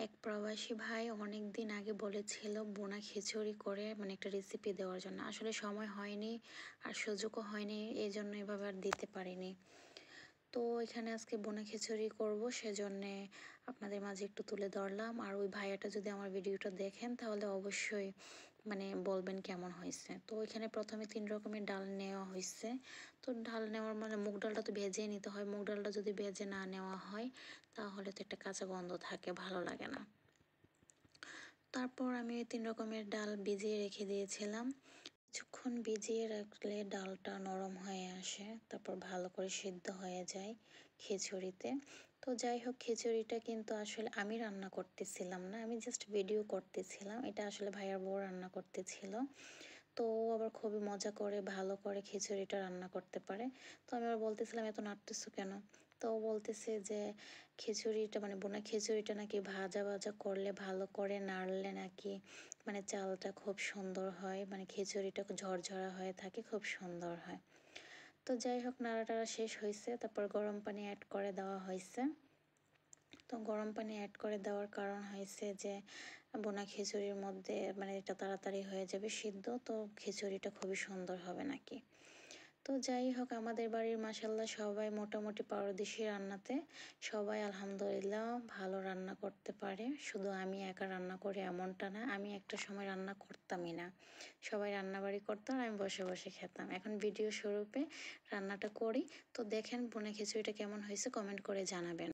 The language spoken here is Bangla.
এক প্রবাসী ভাই অনেক দিন আগে বলেছিল বোনা খিচুড়ি করে মানে একটা রেসিপি দেওয়ার জন্য। আসলে সময় হয়নি আর সুযোগও হয়নি, এই জন্য এভাবে আর দিতে পারিনি। তো এখানে আজকে বোনা খিচুড়ি করব, সেজন্যে আপনাদের মাঝে একটু তুলে ধরলাম। আর ওই ভাইয়াটা যদি আমার ভিডিওটা দেখেন তাহলে অবশ্যই মানে বলবেন কেমন হয়েছে। তো এখানে প্রথমে 3 রকমের ডাল নেওয়া হয়েছে। তো ডাল নেওয়ার মানে মুগ ডালটা তো ভেজে নিতে হয়। মুগ ডালটা যদি ভেজে না নেওয়া হয় তাহলে তো একটা কাঁচা গন্ধ থাকে, ভালো লাগে না। তারপর আমি 3 রকমের ডাল ভিজিয়ে রেখে দিয়েছিলাম। কিছুক্ষণ ভিজিয়ে রাখলে ডালটা নরম হয়ে আসে, তারপর ভালো করে সিদ্ধ হয়ে যায় খিচুড়িতে। তো যাই হোক, খিচুড়িটা কিন্তু আসলে আমি রান্না করতেছিলাম না, আমি জাস্ট ভিডিও করতেছিলাম। এটা আসলে ভাইয়ার বউ রান্না করতেছিল। তো ও আবার খুবই মজা করে ভালো করে খিচুড়িটা রান্না করতে পারে। তো আমি আবার বলতেছিলাম, এত নাড়তেছো কেন? তো ও বলতেছে যে খিচুড়িটা মানে বোনা খিচুড়িটা নাকি ভাজা ভাজা করলে, ভালো করে নাড়লে নাকি মানে চালটা খুব সুন্দর হয়, মানে খিচুড়িটা ঝরঝরা হয়ে থাকে, খুব সুন্দর হয়। তো যাই হোক, নাড়াটাড়া শেষ হয়েছে, তারপর গরম পানি অ্যাড করে দেওয়া হয়েছে। তো গরম পানি অ্যাড করে দেওয়ার কারণ হয়েছে যে বোনা খিচুড়ির মধ্যে মানে এটা তাড়াতাড়ি হয়ে যাবে সিদ্ধ, তো খিচুড়িটা খুবই সুন্দর হবে নাকি। তো যাই হোক, আমাদের বাড়ির মাশাল্লাহ সবাই মোটামুটি পারদর্শী রান্নাতে, সবাই আলহামদুলিল্লাহ ভালো রান্না করতে পারে। শুধু আমি একা রান্না করি এমনটা না, আমি একটা সময় রান্না করতামই না, সবাই রান্নাবাড়ি করতো আর আমি বসে বসে খেতাম। এখন ভিডিও স্বরূপে রান্নাটা করি। তো দেখেন বোনা খিচুড়িটা কেমন হয়েছে কমেন্ট করে জানাবেন।